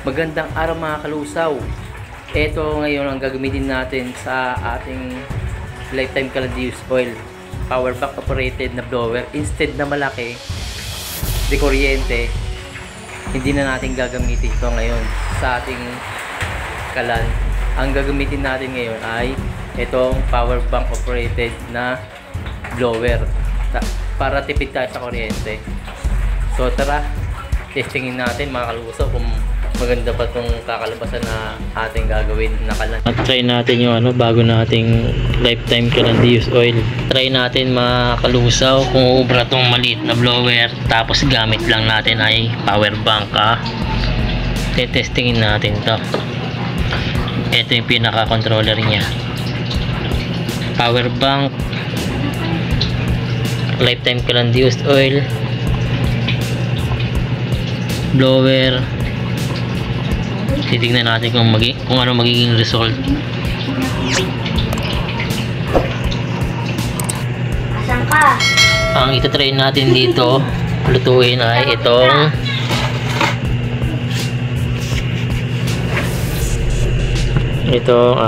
Magandang araw mga kalusaw. Ito ngayon ang gagamitin natin sa ating lifetime Caladius oil power bank operated na blower. Instead na malaki di kuryente, hindi na natin gagamitin ito ngayon sa ating kalan. Ang gagamitin natin ngayon ay itong power bank operated na blower para tipid tayo sa kuryente. So tara, testingin natin mga kalusaw kung maganda pa itong kakalabasan na ating gagawin na kalan. Try natin yung bago nating lifetime Caladius oil. Try natin mga kalusaw kung ubra itong maliit na blower, tapos gamit lang natin ay power bank. Testingin natin to. Ito yung pinaka controller nya, power bank, lifetime Caladius oil, blower. Titignan natin kung ano magiging result. Asan ka? Ang itatry natin dito lutuin ay itong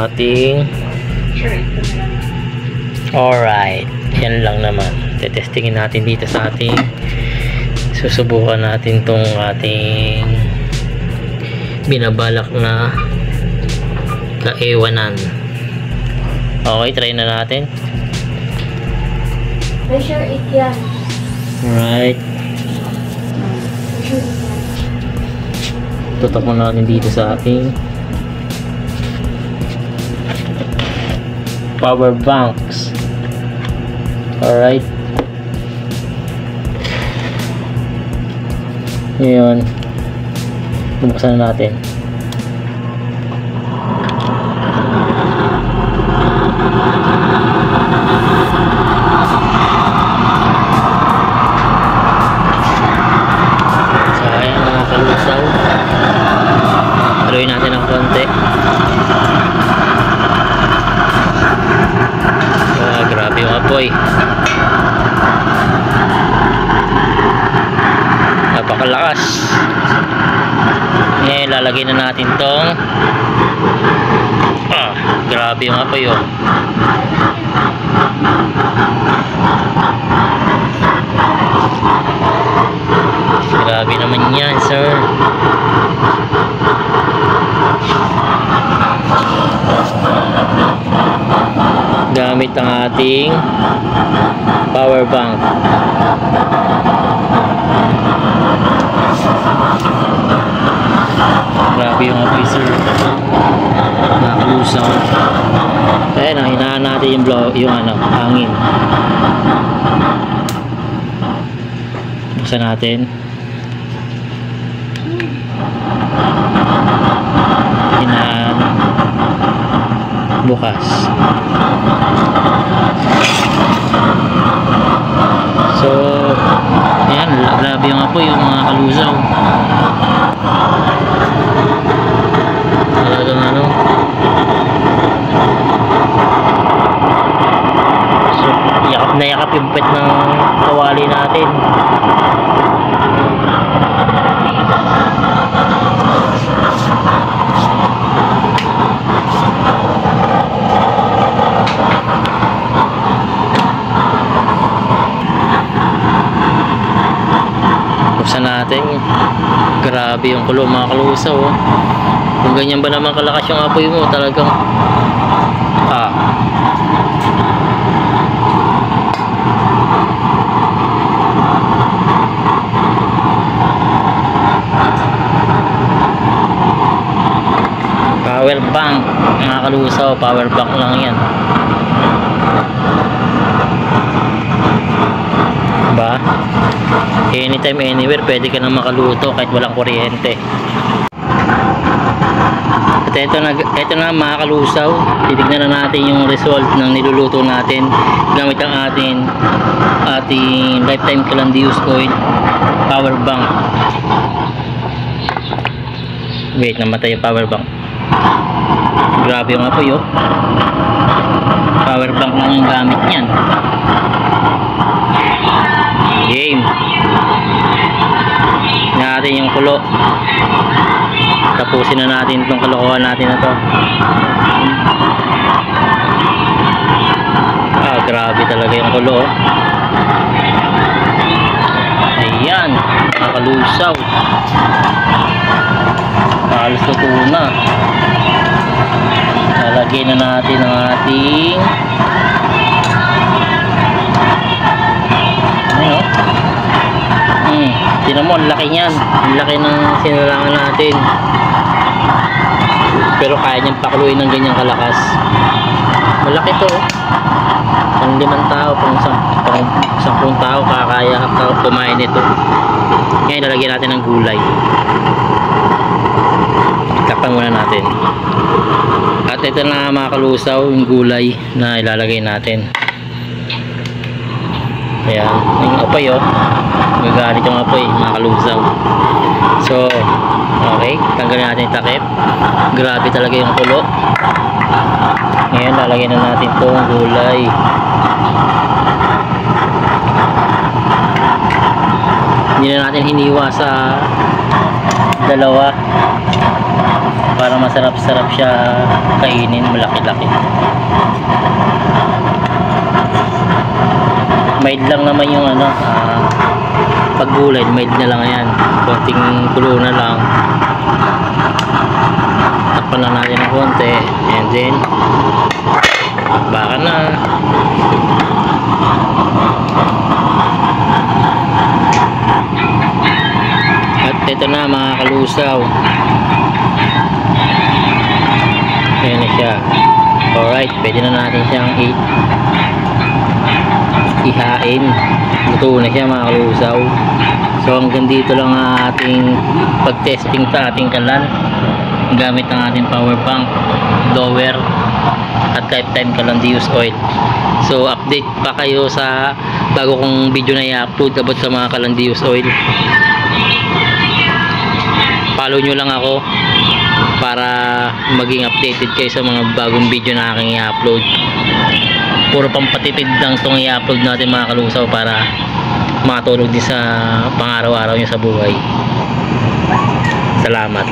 ating alright, yan lang naman. Tetestingin natin dito sa ating, susubukan natin tong ating binabalak na kaewanan. Okay, try na natin. Pressure 8 yan. Alright, tutok mo natin dito sa ating power banks. Alright, ngayon bubuksan na natin. So ayan mga kalusaw, haluin natin ng konti. Grabe yung apoy, napakalakas. Ngayon lalagay na natin tong grabe yung apoy grabe naman yan, sir. Gamit ang ating power bank. Grabe yung apoy, sir. Nakalusaw. Ayan, hinahan natin yung hangin. Buksan natin. Hinahan. Bukas. So, ayan, grabe yung apoy yung mga kalusaw. Talagang so, yakap na yakap yung pet ng kawali natin. Buksan natin. Grabe yung kulo mga kalusaw. Kung ganyan ba naman kalakas yung apoy mo, talagang power bank mga kalusaw, power bank lang yan ba? Anytime anywhere pwede ka na makaluto kahit walang kuryente. At ito na mga kalusaw, titignan na natin yung result ng niluluto natin gamit ang ating lifetime Caladius oil power bank. Wait, namatay yung power bank. Grabe yung apoy power bank lang yung gamit niyan. Game natin yung kulo. Tapos Tapusin na natin itong kalokohan natin na to. Grabe talaga yung kulo. Ayan, nakakalusaw. Halos luto na. Lalagyan na natin ang ating tinan mo, ang laki niyan. Ang laki ng sinalangan natin. Pero kaya niyang pakuluin ng ganyang kalakas. Malaki to. Pang 5 tao, pang 10 tao kakaya kumain ito. Ngayon lalagyan natin ng gulay. Takpan muna natin. At ito na mga kalusaw, yung gulay na ilalagay natin. Ayan, yung apoy oh. Gagalit yung apoy mga kalusaw. So, okay, tanggalin natin yung takip. Grabe talaga yung kulo. Ngayon lalagyan na natin itong gulay. Hindi na natin hiniwa sa dalawa para masarap-sarap siya kainin, malaki-laki. Mild lang naman yung paggulay, mild na lang yan. Konting kulo na lang. Takpan lang natin ng konti and then baka na. At ito na mga kalusaw, ayan na siya. Alright, pwede na natin siyang ihain. Luto na siya mga kalusaw. So hanggang dito lang ang ating pag-testing sa ating kalan gamit ang ating power bank, blower at lifetime Calandius oil. So update pa kayo sa bago kong video na i-upload about sa mga Calandius oil. Follow nyo lang ako para maging updated kayo sa mga bagong video na aking i-upload. Puro pampatipid lang itong i-upload natin mga kalusaw para makatulog din sa pang-araw-araw nyo sa buhay. Salamat.